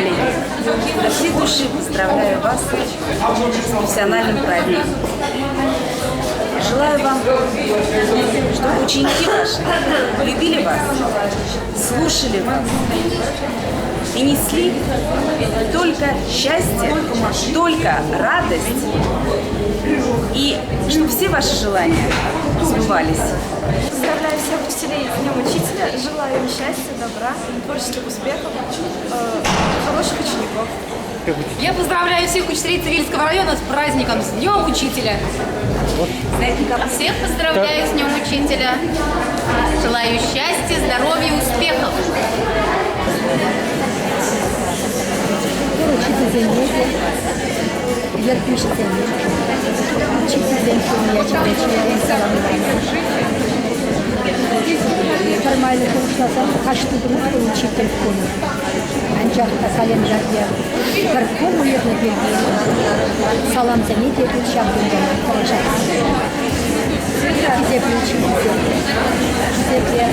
коллеги, от всей души поздравляю вас с профессиональным праздником. Желаю вам, чтобы ученики ваши любили вас, слушали вас и несли только счастье, только радость, и чтобы все ваши желания сбывались. Поздравляю всех учителей с Днем Учителя, желаю им счастья, добра, творческих успехов, хороших учеников. Я поздравляю всех учителей Цивильского района с праздником, с Днем Учителя. Всех поздравляю с Днем Учителя. Желаю счастья, здоровья, успехов. Формально получился каждый группы учитель в коме. Анчахта салем жадья. Карком уехал Бельгию. Салам заметил, сейчас будем положать. Где учитель? Где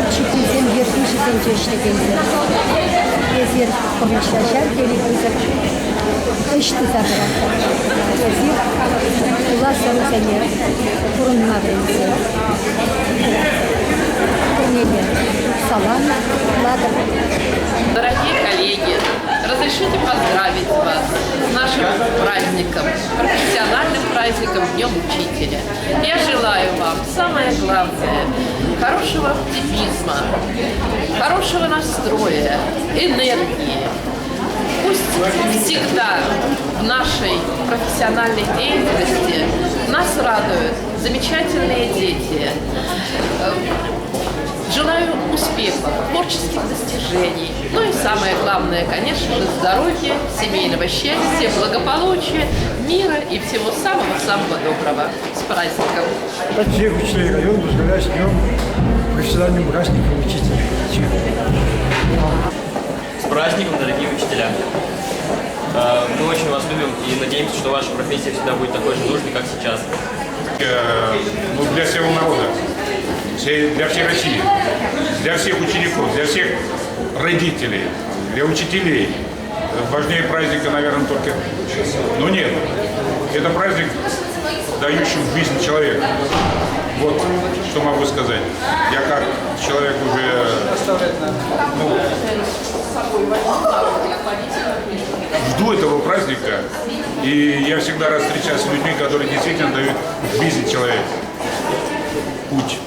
учитель верхуши тенчешный гензер. Езер помещать телевизор. Эшты забрать. Езер улас зарусанер. Курун маврензер. Салам, ладно. Дорогие коллеги, разрешите поздравить вас с нашим праздником, профессиональным праздником Днем Учителя. Я желаю вам, самое главное, хорошего оптимизма, хорошего настроя, энергии. Пусть всегда в нашей профессиональной деятельности нас радуют замечательные дети. Желаю успехов, творческих достижений, ну и самое главное, конечно же, здоровья, семейного счастья, благополучия, мира и всего самого-самого доброго. С праздником! От всех учителей района поздравляю с Днем профессиональным праздником учителя. С праздником, дорогие учителя! Мы очень вас любим и надеемся, что ваша профессия всегда будет такой же нужной, как сейчас. Для всего народа, для всей России, для всех учеников, для всех родителей, для учителей. Важнее праздника, наверное, только... Но нет, это праздник, дающий жизнь человеку. Вот что могу сказать. Я как человек уже жду этого праздника, и я всегда рад встречаться с людьми, которые действительно дают жизнь человеку путь.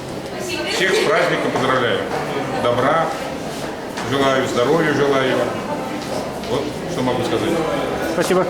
Всех с праздником поздравляю. Добра желаю, здоровья желаю. Вот что могу сказать. Спасибо.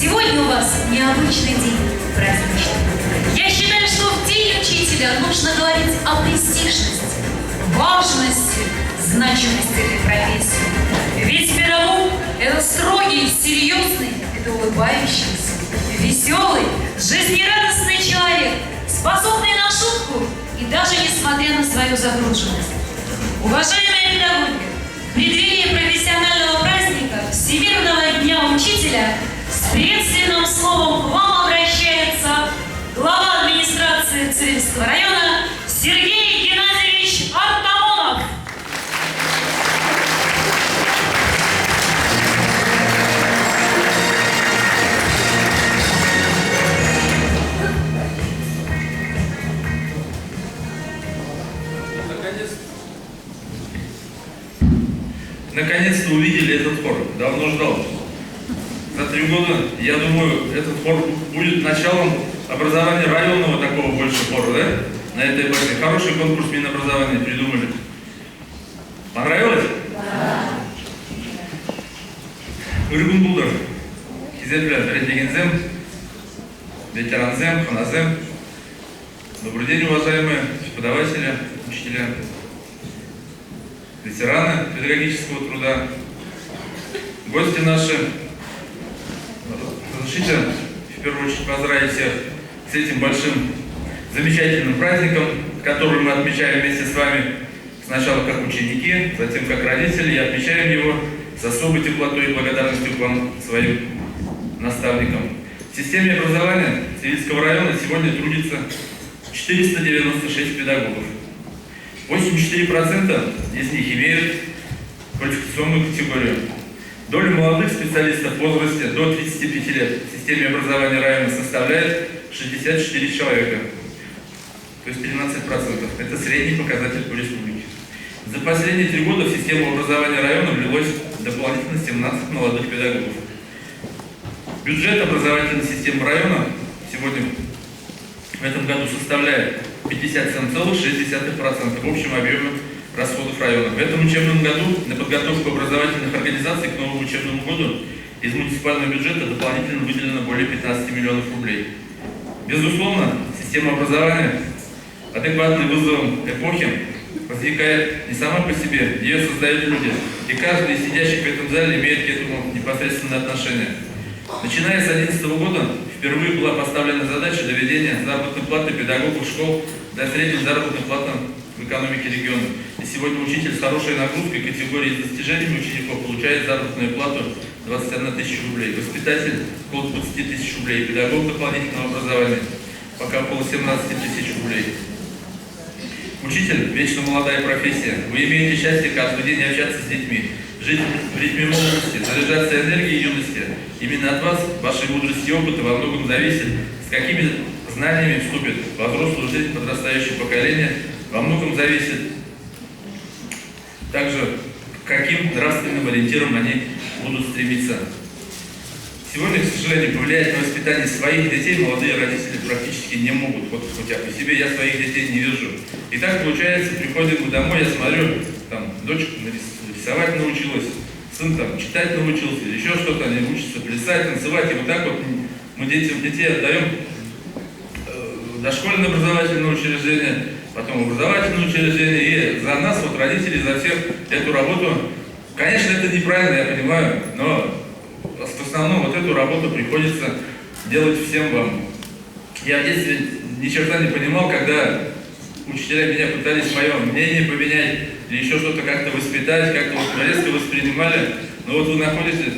Сегодня у вас необычный день праздничный. Я считаю, что в День учителя нужно говорить о престижности, важности, значимости этой профессии. Ведь педагог – это строгий, серьезный, это улыбающийся, веселый, жизнерадостный человек, способный на шутку и даже несмотря на свою загруженность. Уважаемые педагоги, в преддверии профессионального праздника Всемирного дня учителя с приветственным словом к вам обращается глава администрации Цивильского района Сергей Геннадьевич Артамонов. Наконец-то увидели этот хор. Давно ждал. За 3 года, я думаю, этот хор будет началом образования районного такого больше хора, да? На этой базе. Хороший конкурс Минобразования придумали. Понравилось? Да. Ургун Булдар, Хизепля, Редигензем, Ветеранзем, Ханазем. Добрый день, уважаемые преподаватели, учителя, ветераны педагогического труда, гости наши. Разрешите в первую очередь поздравить всех с этим большим, замечательным праздником, который мы отмечаем вместе с вами сначала как ученики, затем как родители, и отмечаем его с особой теплотой и благодарностью к вам, своим наставникам. В системе образования Цивильского района сегодня трудится 496 педагогов. 84% из них имеют квалификационную категорию. Доля молодых специалистов в возрасте до 35 лет в системе образования района составляет 64 человека, то есть 13%. Это средний показатель по республике. За последние 3 года в систему образования района влилось дополнительно 17 молодых педагогов. Бюджет образовательной системы района сегодня в этом году составляет 57,6% в общем объеме расходов района. В этом учебном году на подготовку образовательных организаций к новому учебному году из муниципального бюджета дополнительно выделено более 15 миллионов рублей. Безусловно, система образования, адекватная вызовам эпохи, возникает не сама по себе, ее создают люди. И каждый из сидящих в этом зале имеет к этому непосредственное отношение. Начиная с 2011 года впервые была поставлена задача доведения заработной платы педагогов школ до средней заработной платы в экономике региона. И сегодня учитель с хорошей нагрузкой категории с достижениями учеников получает заработную плату 21 тысяча рублей. Воспитатель около 20 тысяч рублей. Педагог дополнительного образования пока около 17 тысяч рублей. Учитель – вечно молодая профессия. Вы имеете счастье каждый день общаться с детьми, жить в ритме молодости, заряжаться энергией юности. Именно от вас, вашей мудрости и опыта во многом зависит, с какими знаниями вступит во взрослую жизнь подрастающее поколение. Во многом зависит также, к каким нравственным ориентирам они будут стремиться. Сегодня, к сожалению, повлиять на воспитание своих детей молодые родители практически не могут. Вот хотя по себе я своих детей не вижу. И так получается, приходим мы домой, я смотрю, там, дочка рисовать научилась, сын там читать научился, или еще что-то, они учатся плясать, танцевать. И вот так вот мы детей отдаем дошкольное образовательное учреждение, потом образовательное учреждение, и за нас, вот родители, за всех эту работу, конечно, это неправильно, я понимаю, но в основном вот эту работу приходится делать всем вам. Я в детстве ни черта не понимал, когда учителя меня пытались мое мнение поменять, или еще что-то как-то воспитать, как-то вот резко воспринимали. Но вот вы находите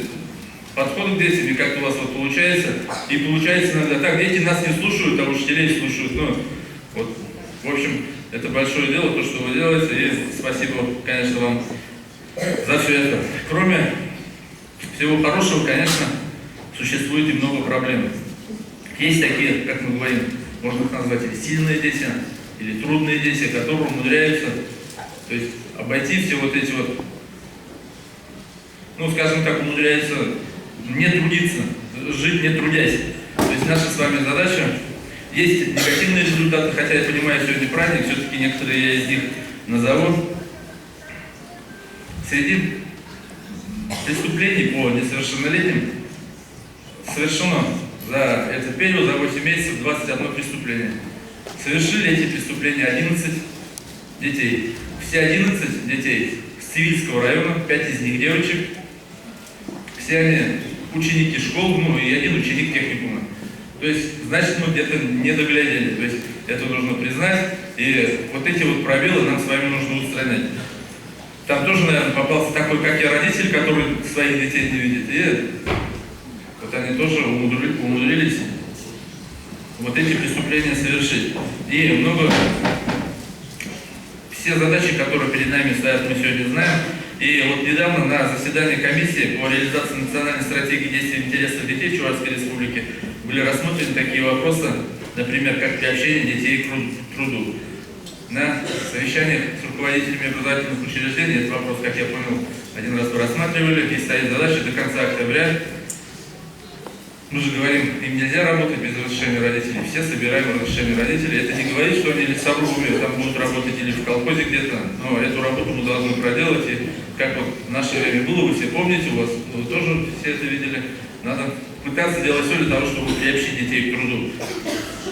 подход к детям, и как-то у вас вот получается, и получается иногда так, дети нас не слушают, а учителей слушают. Ну, вот, в общем, это большое дело, то, что вы делаете, и спасибо, конечно, вам за все это. Кроме всего хорошего, конечно, существует и много проблем. Есть такие, как мы говорим, можно их назвать или сильные дети, или трудные дети, которые умудряются, то есть обойти все вот эти вот, ну, скажем так, умудряются не трудиться, жить не трудясь. То есть наша с вами задача, есть негативные результаты, хотя я понимаю, сегодня праздник, все-таки некоторые я из них назову. Среди преступлений по несовершеннолетним совершено за этот период, за 8 месяцев, 21 преступление. Совершили эти преступления 11 детей. Все 11 детей с Цивильского района, 5 из них девочек. Все они ученики школ, ну и один ученик техникума. То есть, значит, мы где-то не доглядели. То есть, это нужно признать. И вот эти вот пробелы нам с вами нужно устранять. Там тоже, наверное, попался такой, как я, родитель, который своих детей не видит. И вот они тоже умудрились вот эти преступления совершить. И много... Все задачи, которые перед нами стоят, мы сегодня знаем. И вот недавно на заседании комиссии по реализации национальной стратегии действий в интересах детей в Чувашской Республике были рассмотрены такие вопросы, например, как приобщение детей к труду. На совещаниях с руководителями образовательных учреждений этот вопрос, как я понял, один раз вы рассматривали, и стоит задача до конца октября. Мы же говорим, им нельзя работать без разрешения родителей. Все собираем разрешение родителей. Это не говорит, что они лесорубами там будут работать или в колхозе где-то, но эту работу мы должны проделать. И как вот в наше время было, вы все помните, у вас вы тоже все это видели. Надо пытаться делать все для того, чтобы приобщить детей к труду.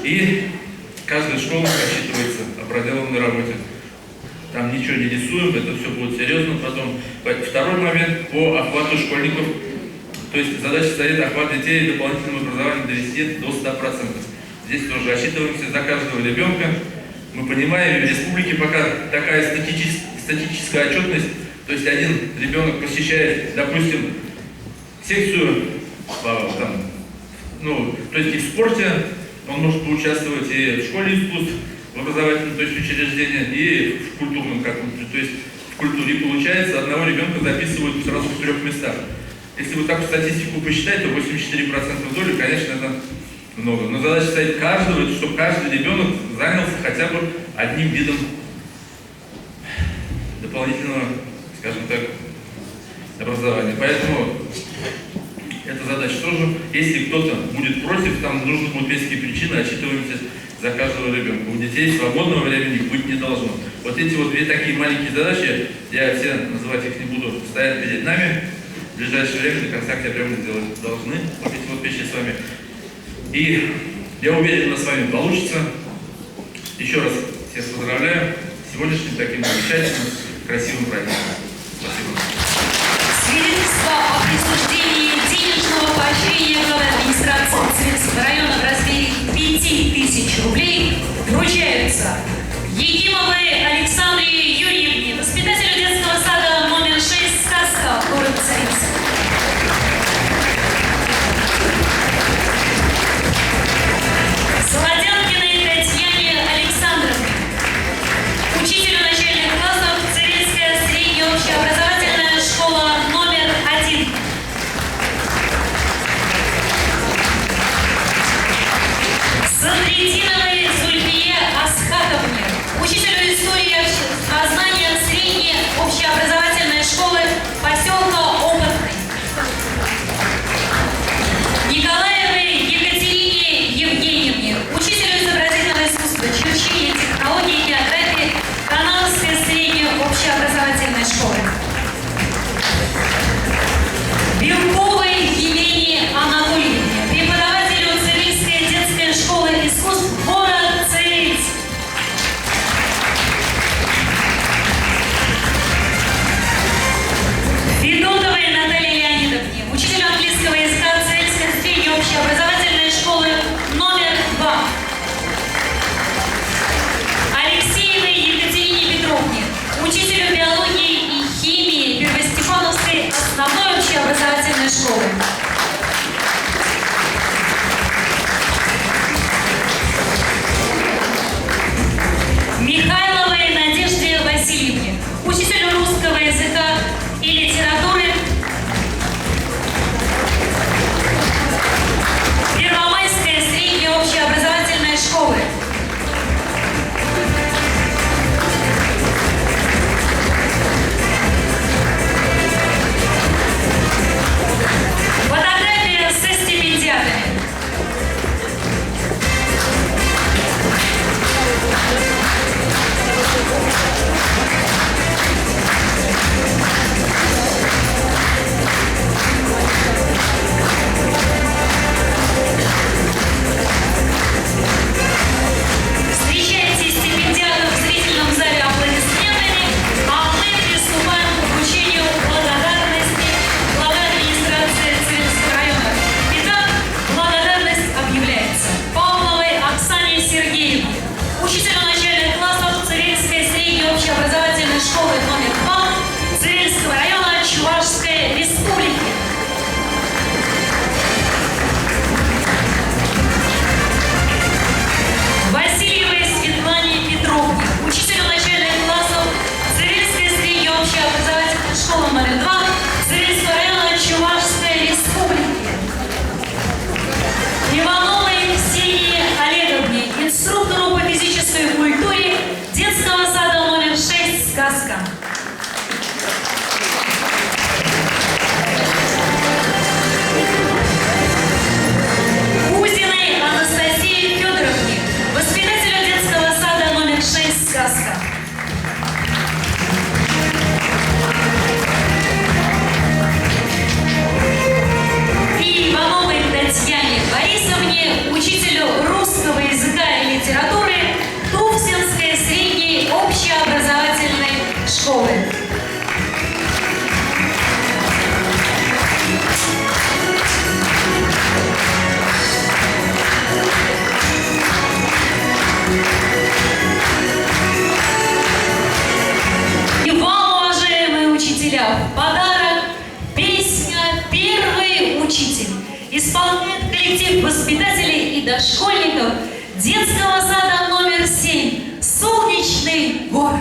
И каждая школа рассчитывается о проделанной работе. Там ничего не рисуем, это все будет серьезно потом. Второй момент по охвату школьников. То есть задача стоит охват детей дополнительным образованием довести до 100%. Здесь тоже рассчитываемся за каждого ребенка. Мы понимаем, в республике пока такая статистическая отчетность, то есть один ребенок посещает, допустим, секцию, там, ну, то есть и в спорте, он может поучаствовать и в школе искусств, в образовательном, то есть учреждении, и в культурном каком-то, то есть в культуре. получается, одного ребенка записывают сразу в 3 местах. Если вот такую статистику посчитать, то 84% доли, конечно, это много. Но задача стоит каждого, чтобы каждый ребенок занялся хотя бы одним видом дополнительного, скажем так, образования. Поэтому эта задача тоже. Если кто-то будет против, там нужно будут веские причины, отчитываемся за каждого ребенка. У детей свободного времени быть не должно. Вот эти вот две такие маленькие задачи, я все называть их не буду, стоят перед нами. В ближайшее время, до конца октября мы сделать должны вот эти вот вещи с вами. И я уверен, у нас с вами получится. Еще раз всех поздравляю с сегодняшним таким замечательным, красивым праздником. Спасибо. Свидетельство о присуждении денежного поощрения главы администрации Цивильского района в размере 5000 рублей вручаются Егимовой Александре Юрьевне, воспитателю детского сада номер 6 «Сказка», город Царицын. Солодянкиной Татьяне Александровне, учителю начальных классов Цивильская средняя общеобразовательная школа номер 1. коллектив воспитателей и дошкольников детского сада номер 7 «Солнечный город».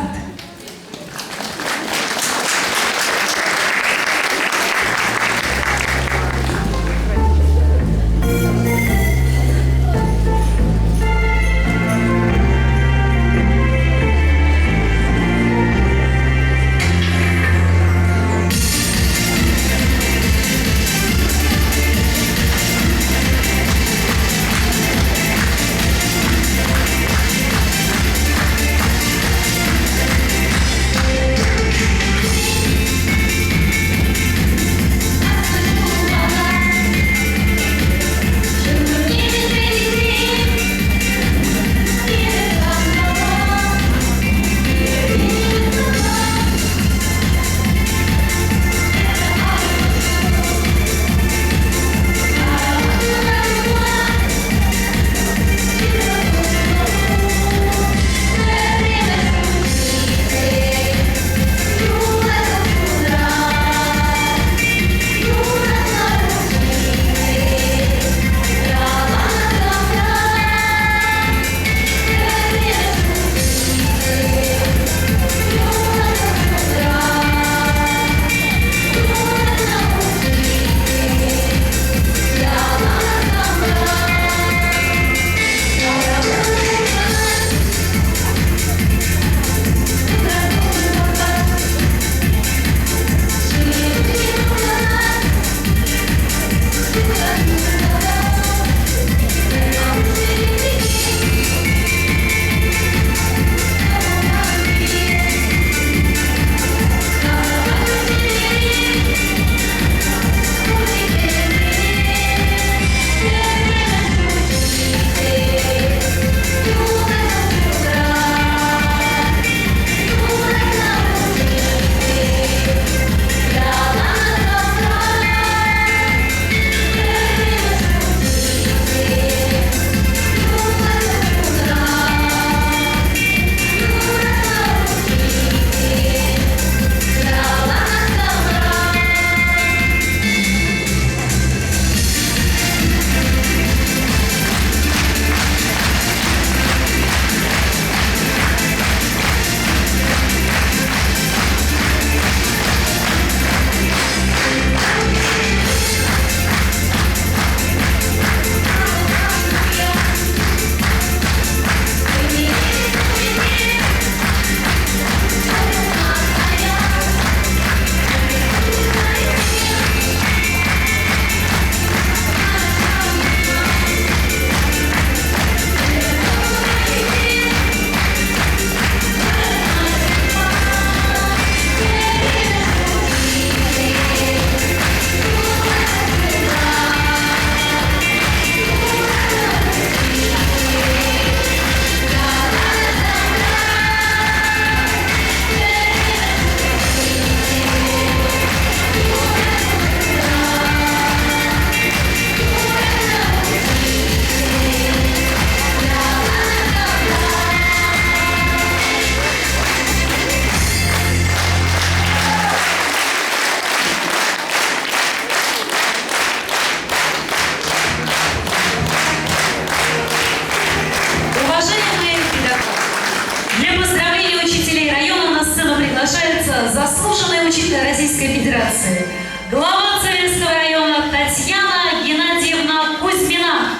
Заслуженный учитель Российской Федерации, глава Царинского района Татьяна Геннадьевна Кузьмина.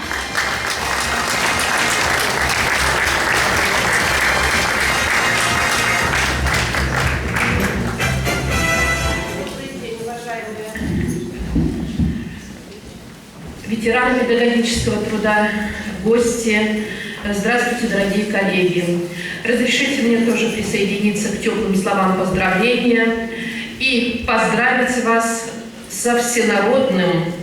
Ветераны педагогического труда, гости, здравствуйте, дорогие коллеги. Разрешите мне тоже присоединиться к теплым словам поздравления и поздравить вас со всенародным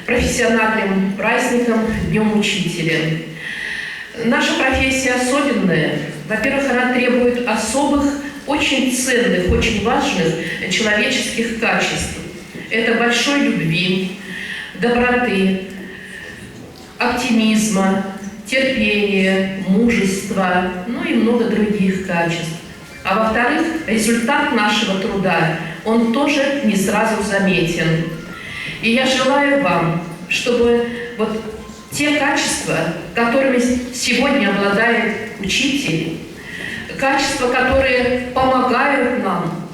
профессиональным праздником Днем Учителя. Наша профессия особенная. Во-первых, она требует особых, очень ценных, очень важных человеческих качеств. Это большой любви, доброты, оптимизма, терпения, мужества, ну и много других качеств. А во-вторых, результат нашего труда, он тоже не сразу заметен. И я желаю вам, чтобы вот те качества, которыми сегодня обладает учитель, качества, которые помогают нам,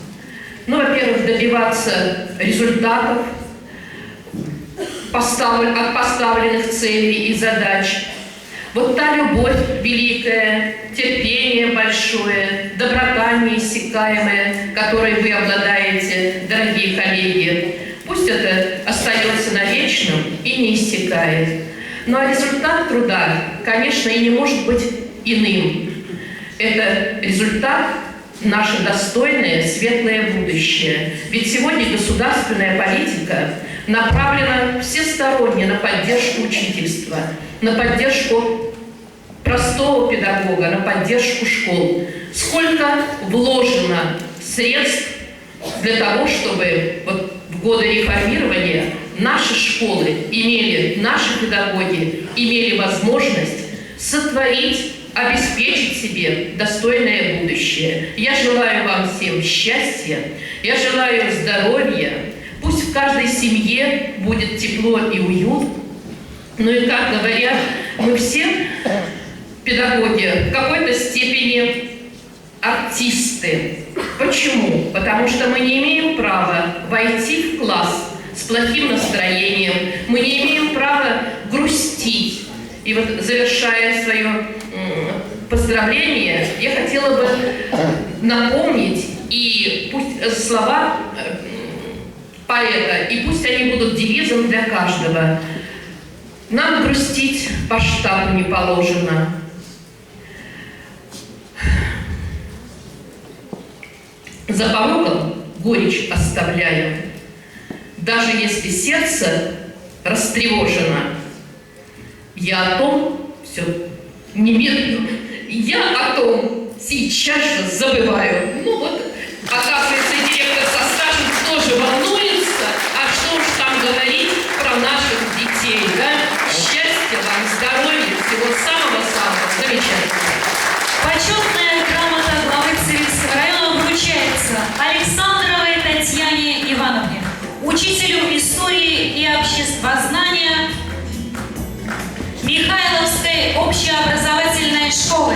ну, во-первых, добиваться результатов от поставленных целей и задач. Вот та любовь великая, терпение большое, доброта неиссякаемая, которой вы обладаете, дорогие коллеги, пусть это остается навечным и не иссякает. Ну а результат труда, конечно, и не может быть иным. Это результат наше достойное, светлое будущее. Ведь сегодня государственная политика направлена всесторонне на поддержку учительства, на поддержку простого педагога, на поддержку школ. Сколько вложено средств для того, чтобы вот в годы реформирования наши школы имели, наши педагоги имели возможность сотворить, обеспечить себе достойное будущее. Я желаю вам всем счастья, я желаю здоровья, пусть в каждой семье будет тепло и уют. Ну и, как говорят, мы все, педагоги, в какой-то степени артисты. Почему? Потому что мы не имеем права войти в класс с плохим настроением, мы не имеем права грустить. И вот, завершая свое поздравление, я хотела бы напомнить и пусть слова поэта, и пусть они будут девизом для каждого. Нам грустить по штабу не положено. За порогом горечь оставляю, даже если сердце растревожено. Я о том все немедленно, я о том сейчас же забываю. Ну вот, оказывается, директор со стажем тоже волнуется, а что уж там говорить про наших детей, да? Счастья вам, здоровья, всего самого-самого замечательного. Почетная грамота главы Цивильского района вручается Александровой Татьяне Ивановне, учителю истории и обществознания Михайловской общеобразовательной школы.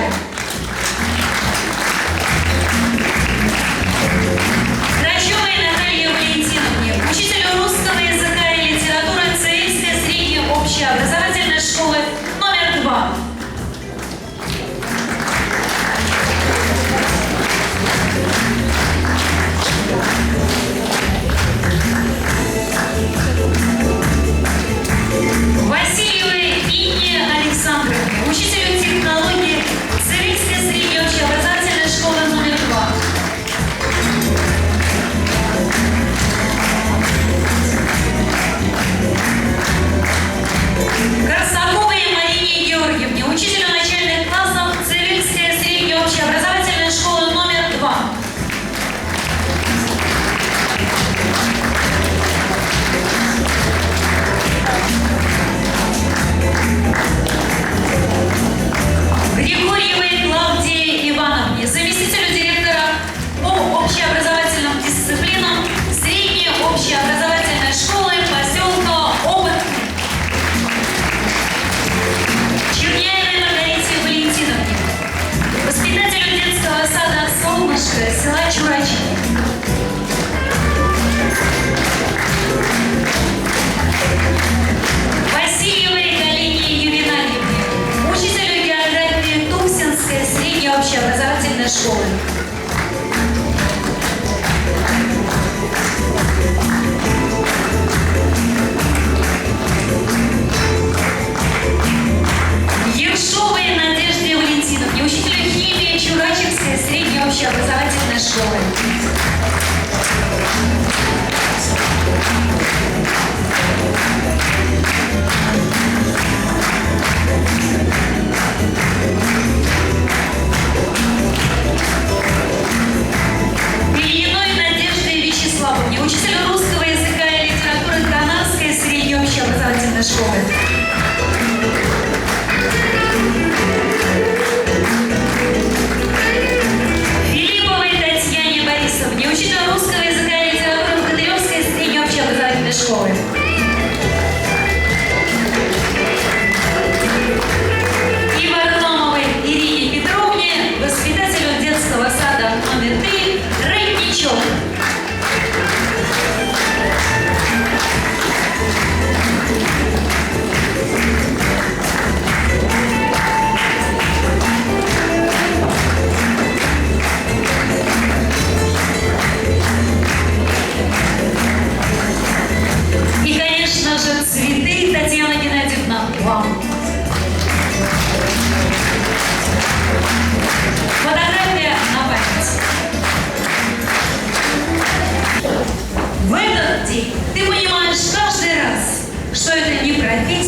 Грачевой Наталье Валентиновне, учителю русского языка и литературы Цивильской средней общеобразовательной школы номер 2. Васильевой Инне Александровне, учителю технологии Цивильской средней общеобразовательной школы номер 2. Корсаковой Марине Георгиевне, учителю начальных классов Цивильской средней общеобразовательной школы номер 2.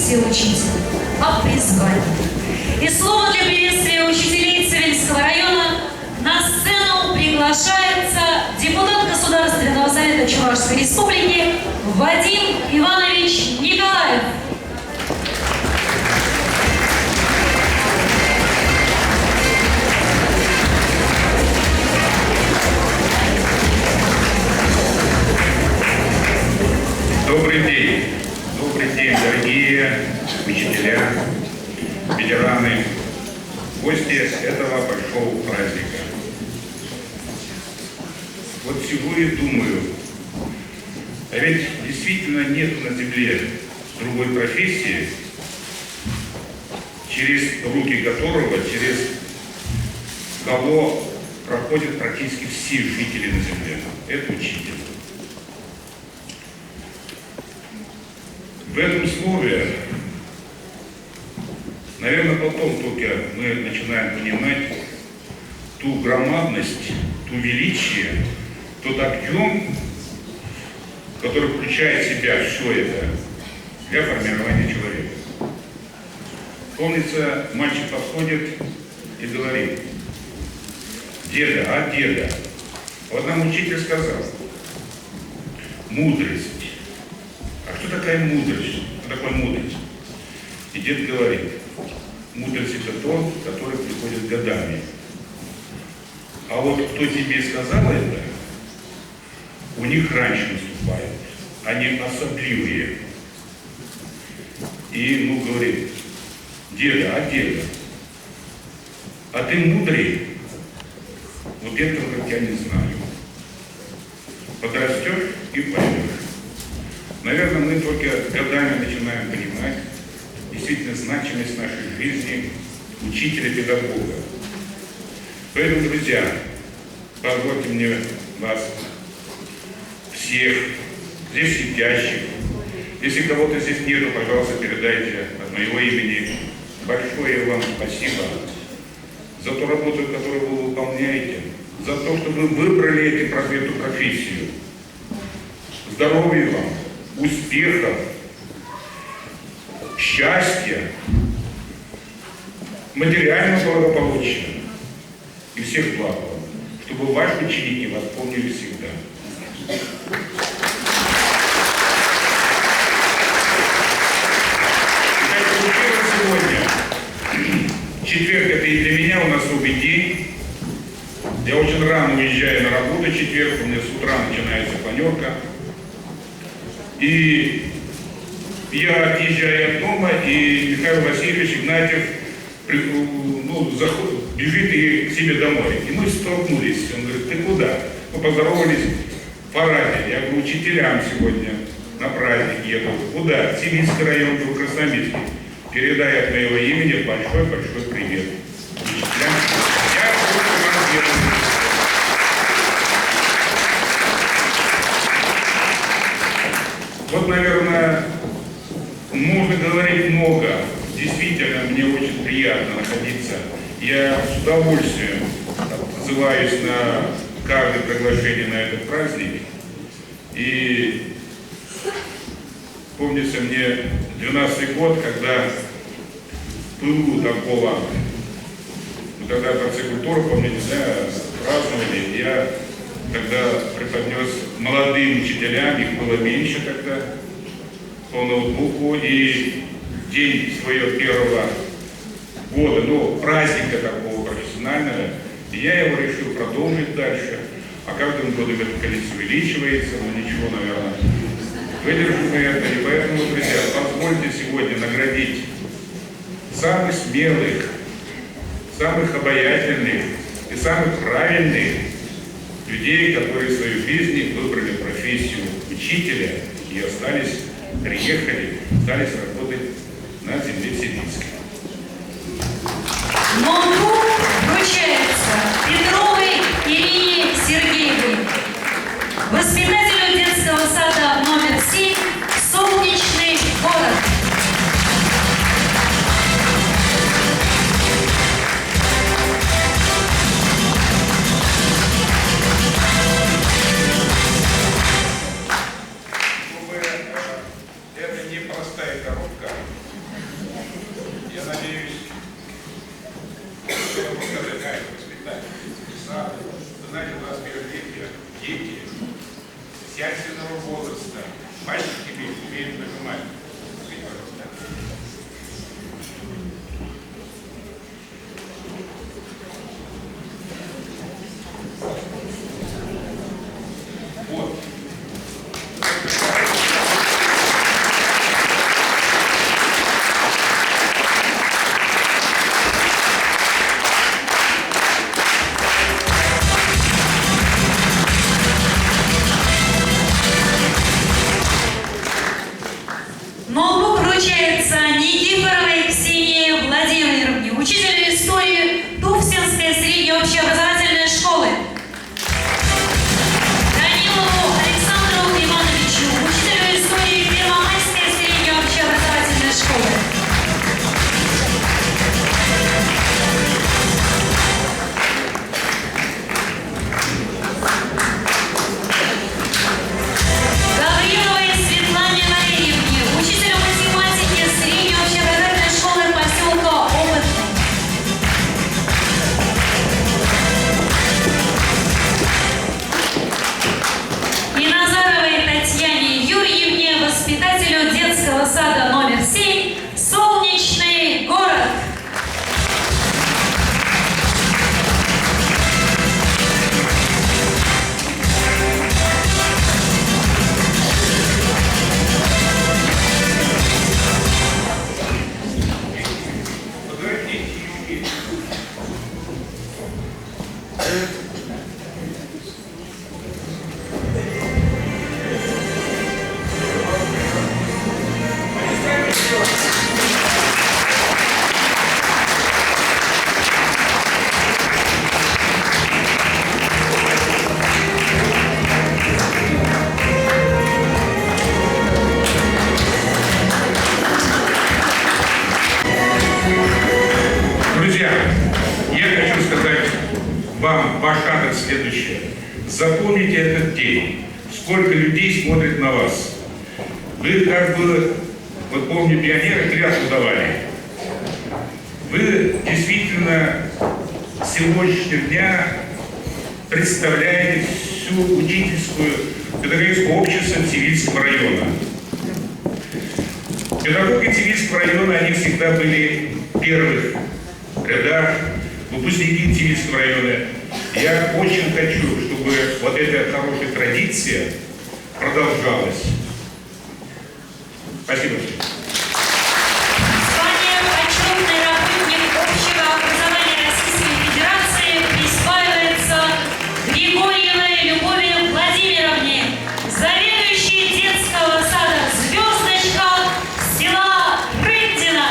все учителя, а призвание. И слово для приветствия учителей Цивильского района на сцену приглашается депутат Государственного совета Чувашской республики Вадим Иванович Николаев. Добрый день, дорогие учителя, ветераны, гости этого большого праздника. Вот сижу и думаю, а ведь действительно нет на земле другой профессии, через руки которого, через кого проходят практически все жители на земле. Это учитель. В этом слове, наверное, потом только мы начинаем понимать ту громадность, ту величие, тот объем, который включает в себя все это для формирования человека. Помнится, мальчик подходит и говорит: деда, вот нам учитель сказал, мудрость. А что такая мудрость? Что такое мудрость? И дед говорит, мудрость это то, который приходит годами. А вот кто тебе сказал это, у них раньше наступает. Они особливые. И, говорит, деда, а ты мудрый? Вот этого, как я не знаю. Подрастешь и поймешь. Наверное, мы только годами начинаем понимать действительно значимость нашей жизни учителя-педагога. Поэтому, друзья, позвольте мне вас всех здесь сидящих, если кого-то здесь нету, пожалуйста, передайте от моего имени большое вам спасибо за ту работу, которую вы выполняете, за то, что вы выбрали эту профессию. Здоровья вам, успехов, счастья, материального благополучия и всех благ вам, чтобы ваши ученики вас помнили всегда. Сегодня, четверг, это и для меня у нас особый день. Я очень рано уезжаю на работу, четверг, у меня с утра начинается планерка. И я отъезжаю от дома, и Михаил Васильевич Игнатьев бежит и к себе домой. И мы столкнулись. Он говорит, ты куда? Мы поздоровались в параде. Я говорю, учителям сегодня на праздник еду. Куда? Цивильский район, был Красноармейский. Передай от моего имени большой-большой привет. Учителям. Я буду вам делать. Вот, наверное, можно говорить много. Действительно, мне очень приятно находиться. Я с удовольствием отзываюсь на каждое приглашение на этот праздник. И помнится мне 12-й год, когда пылу такого, тогда Дворце культуры, помните, да, праздновали, я тогда преподнес молодым учителям, их было меньше тогда, по ноутбуку, и день своего первого года, праздника такого профессионального, и я его решил продолжить дальше, а каждым годом это количество увеличивается, но ничего, наверное, выдержим мы это, и поэтому, друзья, позвольте сегодня наградить самых смелых, самых обаятельных и самых правильных людей, которые в своей жизни выбрали профессию учителя и приехали, остались работать на земле сибирской. Ноутбук вручается Петровой Ирине Сергеевой, воспитателю детского сада номер 7, Солнечный город. Это непростая коробка. надеюсь, что я могу сказать, да, это воспитание. Вы знаете, у нас дети сексуального возраста, мальчики умеют нажимать. Вот. Ноутбук вручается Никифоровой Ксении Владимировне, учителю истории Туфсинской средней общеобразовательной школы. Данилову Александру Ивановичу, учителю истории Первомайской средней общеобразовательной школы. Гавриловой Светлане Валерьевне, учителю математики средней общеобразовательной школы поселка Опытный. И Назаровой Татьяне Юрьевне, воспитателю детского сада номер 7, Солнечный город. Друзья, я хочу сказать вам, ваш адрес следующее. Запомните этот день. Сколько людей смотрит на вас. Вы как бы, вот помню, пионеры клятву давали. Вы действительно с сегодняшнего дня представляете всю учительскую педагогическое общество Цивильского района. Педагоги Цивильского района, они всегда были в первых рядах, выпускники Цивильского района. Я очень хочу, чтобы вот эта хорошая традиция продолжалась. Спасибо. Звание почетный работник общего образования Российской Федерации присваивается Григорьевой Любови Владимировне, заведующей детского сада «Звездочка» села Рындина.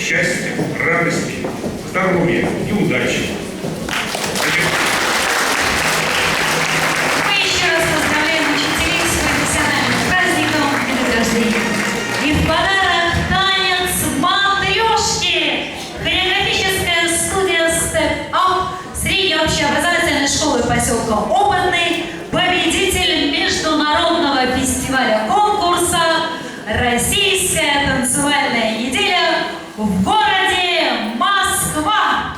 счастья, радости, здоровья и удачи. Мы еще раз поздравляем учителей с профессиональным праздником и награждением. И в подарок танец матрешки. Хореографическая студия Step Up средней общеобразовательной школы поселка Опытный, победитель международного фестиваля конкурса «Российская танцевальная неделя» в городе Москва.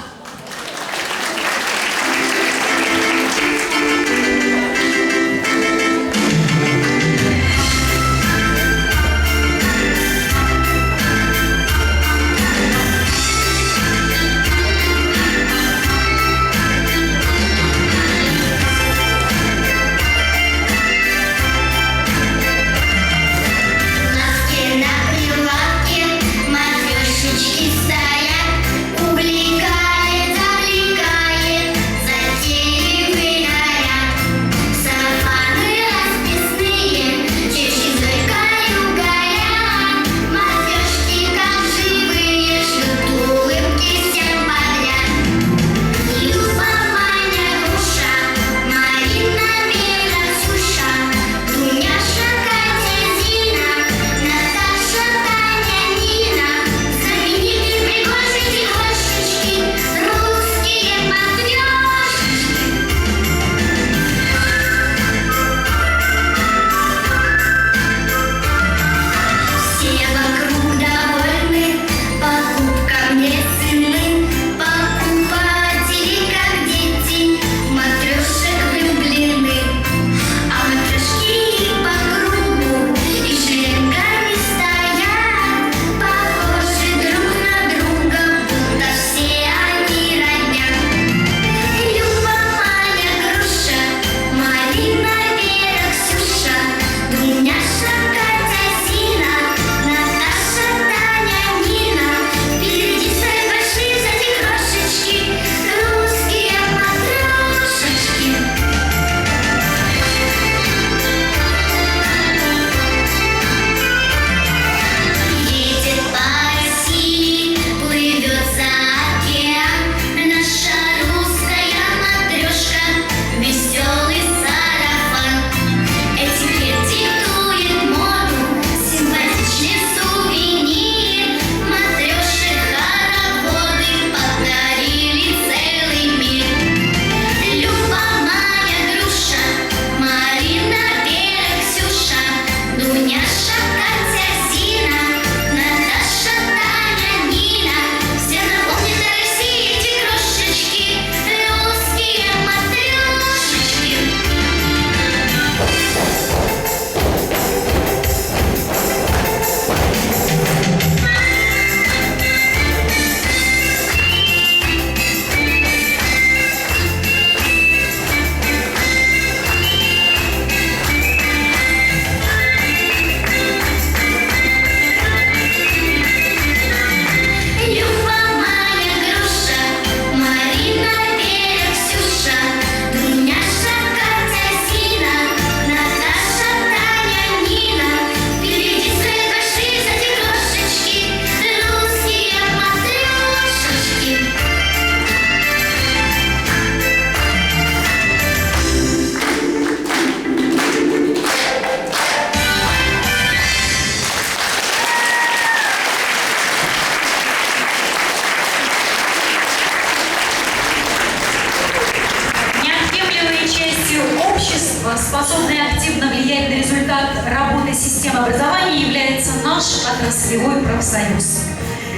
способный активно влиять на результат работы системы образования, является наш отраслевой профсоюз.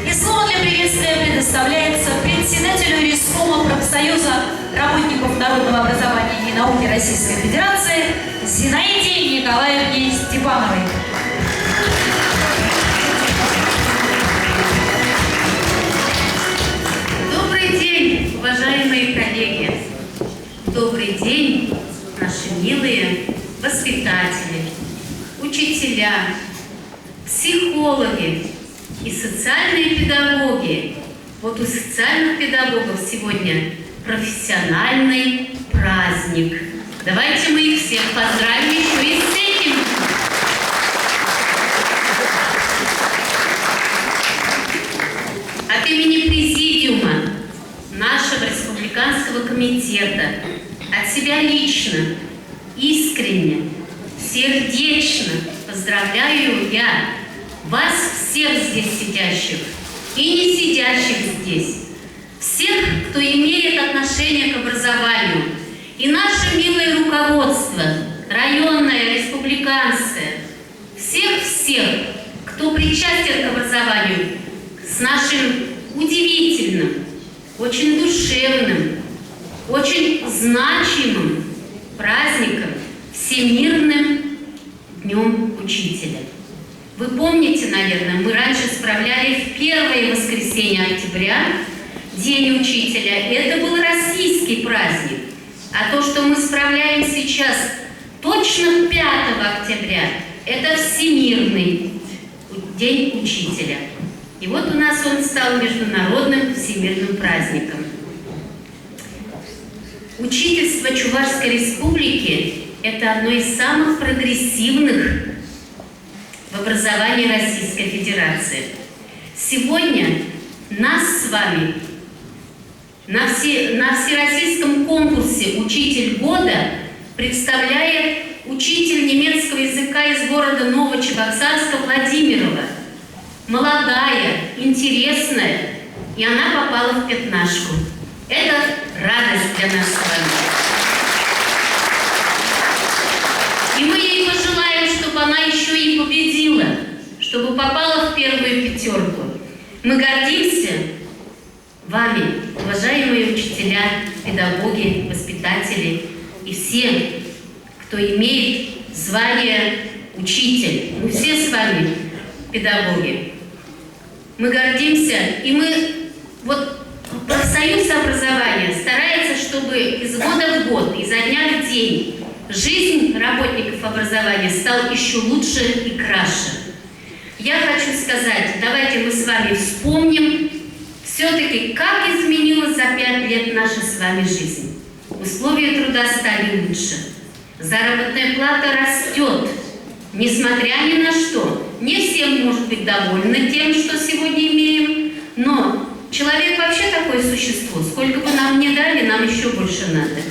И слово для приветствия предоставляется председателю Рискома профсоюза работников народного образования и науки Российской Федерации Зинаиде Николаевне Степановой. Добрый день, уважаемые коллеги! Добрый день, наши милые воспитатели, учителя, психологи и социальные педагоги. Вот у социальных педагогов сегодня профессиональный праздник. Давайте мы их всех поздравим еще и с этим. от имени Президиума нашего республиканского комитета, от себя лично, искренне, сердечно поздравляю я вас всех здесь сидящих и не сидящих здесь, всех, кто имеет отношение к образованию, и наше милое руководство, районное, республиканское, всех, кто причастен к образованию, с нашим удивительным, очень душевным, очень значимым праздником, Всемирным днем учителя. Вы помните, наверное, мы раньше справляли в первое воскресенье октября День учителя. Это был российский праздник. А то, что мы справляем сейчас точно 5 октября, это Всемирный день учителя. И вот у нас он стал международным всемирным праздником. Учительство Чувашской Республики – это одно из самых прогрессивных в образовании Российской Федерации. Сегодня нас с вами на всероссийском конкурсе «Учитель года» представляет учитель немецкого языка из города Новочебоксарска Владимирова. Молодая, интересная, и она попала в пятнашку. Это радость для нас с вами. И мы ей пожелаем, чтобы она еще и победила, чтобы попала в первую пятерку. Мы гордимся вами, уважаемые учителя, педагоги, воспитатели и все, кто имеет звание учитель. Мы все с вами педагоги. Мы гордимся, и профсоюз образования старается, чтобы из года в год, изо дня в день жизнь работников образования стала еще лучше и краше. Я хочу сказать, давайте мы с вами вспомним все-таки, как изменилась за 5 лет наша с вами жизнь. Условия труда стали лучше. Заработная плата растет, несмотря ни на что. Не всем может быть довольны тем, что сегодня имеем, но человек вообще такое существо. Сколько бы нам ни дали, нам еще больше надо.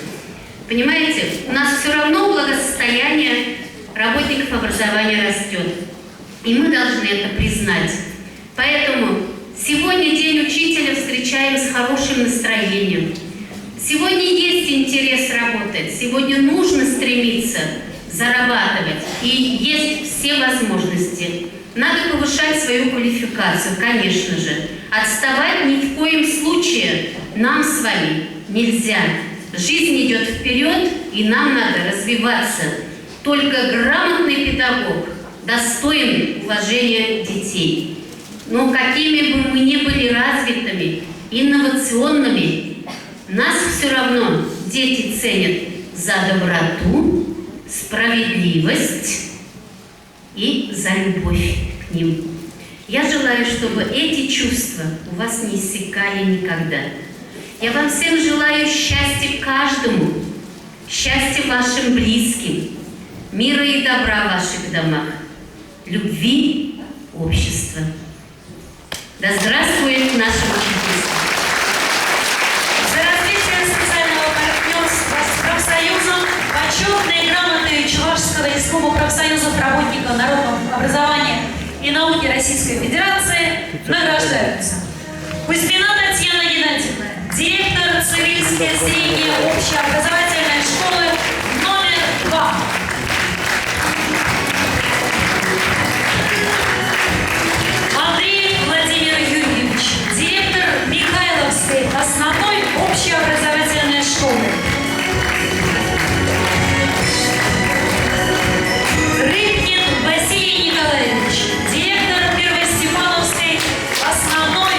Понимаете, у нас все равно благосостояние работников образования растет. И мы должны это признать. Поэтому сегодня День учителя встречаем с хорошим настроением. Сегодня есть интерес работать, сегодня нужно стремиться зарабатывать. И есть все возможности. Надо повышать свою квалификацию, конечно же. Отставать ни в коем случае нам с вами нельзя. Жизнь идет вперед, и нам надо развиваться. Только грамотный педагог достоин уважения детей. Но какими бы мы ни были развитыми, инновационными, нас все равно дети ценят за доброту, справедливость и за любовь к ним. Я желаю, чтобы эти чувства у вас не иссякали никогда. Я вам всем желаю счастья каждому, счастья вашим близким, мира и добра в ваших домах, любви общества. Да здравствует наше учительство! За развитие социального партнерства с профсоюзом почетные грамоты Чувашского языкового профсоюза работников народного образования и науки Российской Федерации награждаются. Кузьмина Татьяна Геннадьевна, директор Цивильской средней общеобразовательной школы номер 2. Андрей Владимир Юрьевич, директор Михайловской основной общеобразовательной школы. Рыбкин Василий Николаевич, директор Первостепановской основной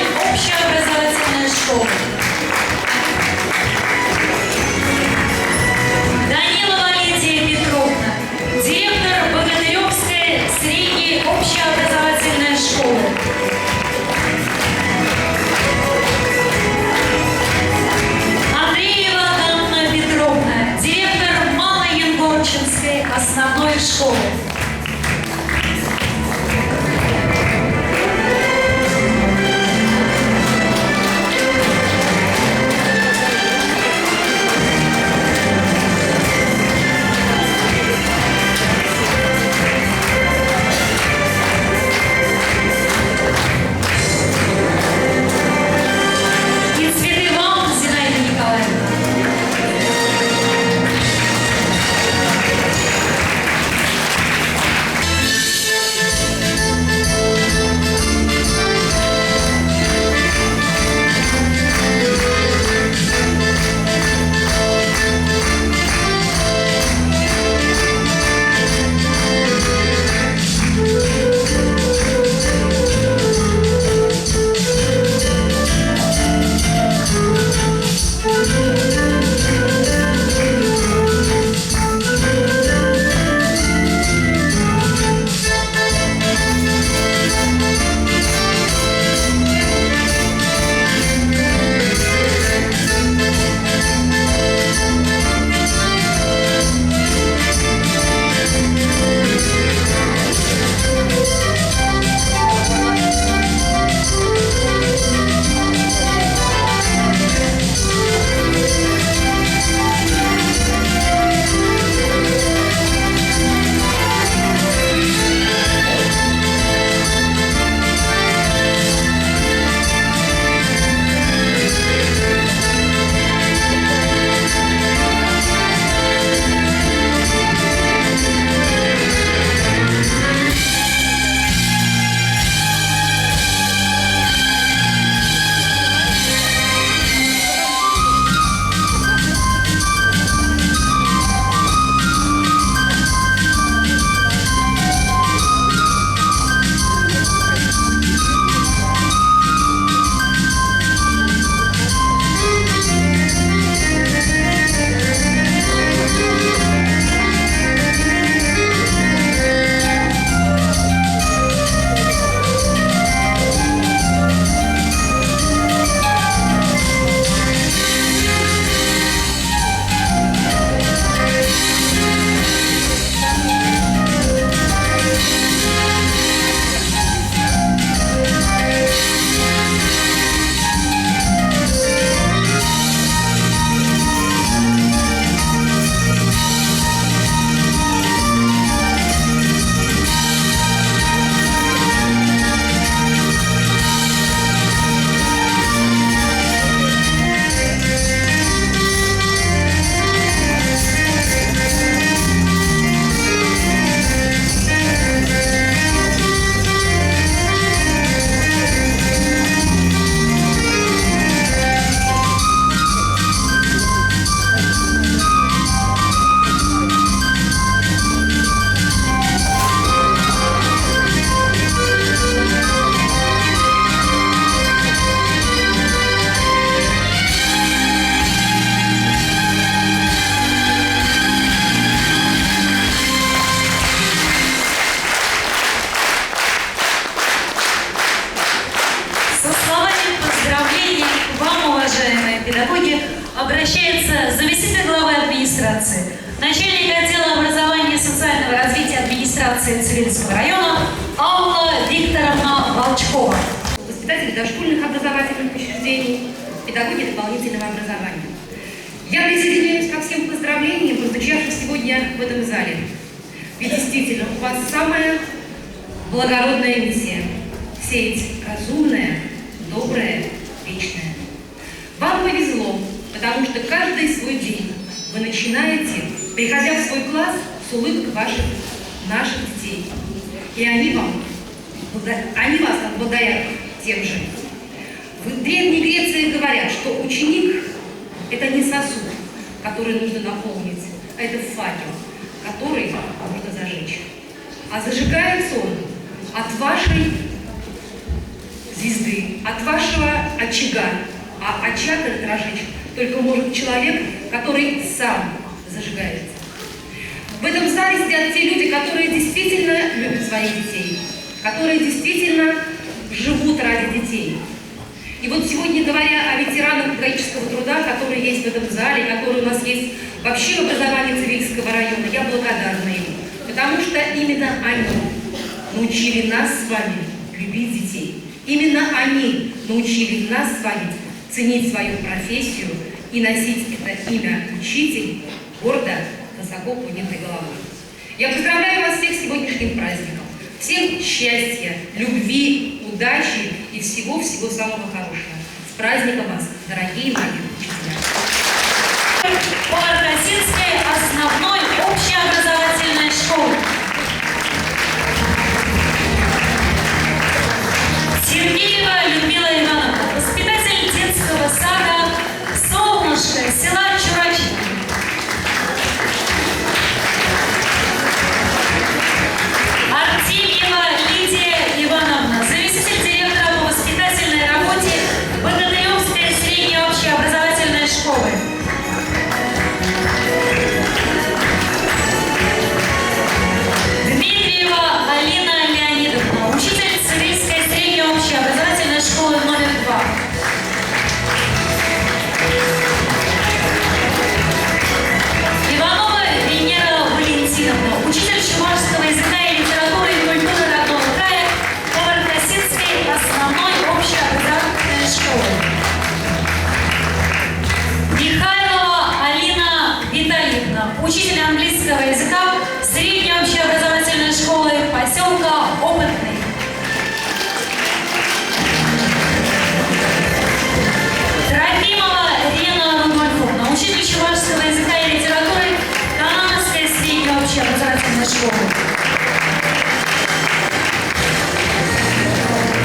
обращается заместитель главы администрации, начальник отдела образования и социального развития администрации Цивильского района Алла Викторовна Волчкова. Воспитатели дошкольных образовательных учреждений, педагоги дополнительного образования. Я присоединяюсь ко всем поздравлениям, прозвучавшим сегодня в этом зале. Ведь действительно, у вас самая благородная миссия – сеять разумное, доброе, вечное. Вам повезло, потому что каждый свой день вы начинаете, приходя в свой класс, с улыбок наших детей. И они вас благодарят тем же. В Древней Греции говорят, что ученик – это не сосуд, который нужно наполнить, а это факел, который нужно зажечь. А зажигается он от вашей звезды, от вашего очага. А очаг этот разжечь только может человек, который сам зажигается. В этом зале сидят те люди, которые действительно любят своих детей, которые действительно живут ради детей. И вот сегодня, говоря о ветеранах педагогического труда, которые есть в этом зале, которые у нас есть вообще в образовании Цивильского района, я благодарна им, потому что именно они научили нас с вами любить детей. Именно они научили нас с вами ценить свою профессию и носить это имя учитель гордо, высоко поднятой головой. Я поздравляю вас всех с сегодняшним праздником. Всем счастья, любви, удачи и всего-всего самого хорошего. С праздником вас, дорогие мои учителя! Поваркосинской основной общеобразовательной школы. Сергеева Людмила Ивановна, воспитатель детского сада «Солнышко» села Чурачи. Артемьева Лидия Ивановна, заместитель директора по воспитательной работе Богатыревской средней общеобразовательной школы. Дмитриева Алина Леонидовна, учитель Цивильской средней общеобразовательной школы номер 2. Иванова Венера Валентиновна, учитель чувашского языка и литературы и культуры родного края Поваркосинской основной общеобразовательной школы. Михайлова Алина Витальевна, учитель английского языка средней общеобразовательной школы поселка Опытный. Трофимова Рена Рудольфовна, учитель чувашского языка и литературы Канановской средней общеобразовательной школы.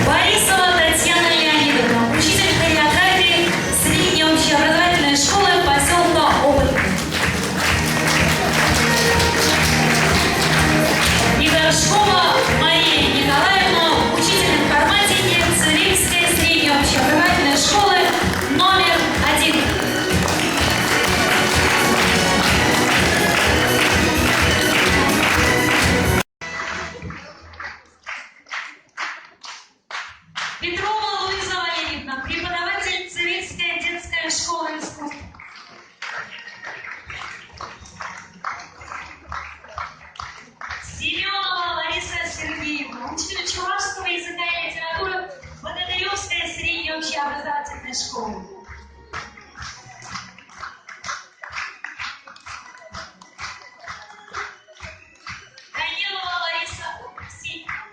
Борисова Татьяна Леонидовна, учитель хореографии средней общеобразовательной школы поселка Опытный. Горшкова Мария Николаевна, учитель информатики Цивильской средней общеобразовательной школы номер 1. Петрова Луиза Валерьевна, преподаватель Цивильской детской школы искусств. Семенова Лариса Сергеевна, учитель чувашского языка и литературы Богатыревской средней общеобразовательной школы. Данилова Лариса,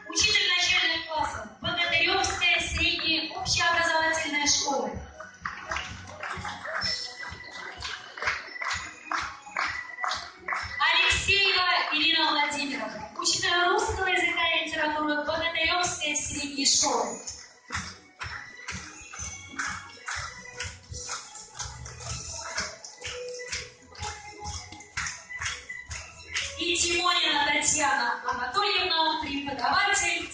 учитель начальных классов Богатыревской средней общеобразовательной школы. Алексеева Ирина Владимировна, учитель русского языка и литературы Богатыревской средней школы. И Тимонина Татьяна Анатольевна, преподаватель